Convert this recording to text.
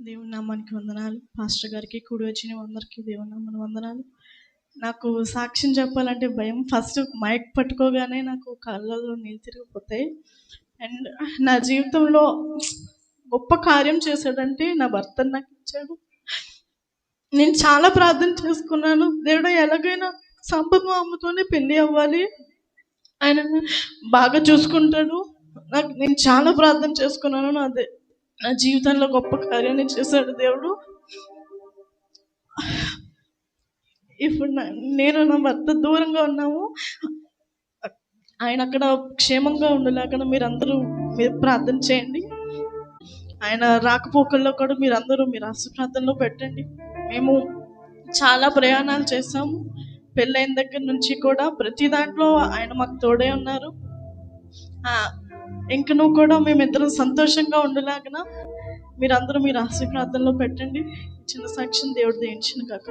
దేవుని నామానికి వందనాలు. పాస్టర్ గారికి, కూడి వచ్చిన అందరికీ దేవుని నామానికి వందనాలు. నాకు సాక్ష్యం చెప్పాలంటే భయం. ఫస్ట్ మైక్ పట్టుకోగానే నాకు కళ్ళల్లో నీళ్ళు తిరిగిపోతాయి. అండ్ నా జీవితంలో గొప్ప కార్యం చేశాడంటే నా భర్తను నాకు ఇచ్చాడు. నేను చాలా ప్రార్థన చేసుకున్నాను. దేవుడు ఎలాగైనా సంపద అమ్మతోనే పెళ్ళి అవ్వాలి, ఆయన బాగా చూసుకుంటాడు. నేను చాలా ప్రార్థన చేసుకున్నాను. నా జీవితంలో గొప్ప కార్యాన్ని చేశాడు దేవుడు. ఇప్పుడు నేను నా భర్త దూరంగా ఉన్నాము. ఆయన అక్కడ క్షేమంగా ఉండలేక మీరు ప్రార్థన చేయండి. ఆయన రాకపోకల్లో కూడా మీరు ఆశ ప్రార్థనలో పెట్టండి. మేము చాలా ప్రయాణాలు చేసాము. పెళ్ళైన దగ్గర నుంచి కూడా ప్రతి దాంట్లో ఆయన మాకు తోడే ఉన్నారు. ఇంక నువ్వు కూడా మేమిద్దరం సంతోషంగా ఉండలేకనా మీరు ఆశ ప్రార్థనలో పెట్టండి. చిన్న సాక్ష్యం దేవుడు దీవించును గాక.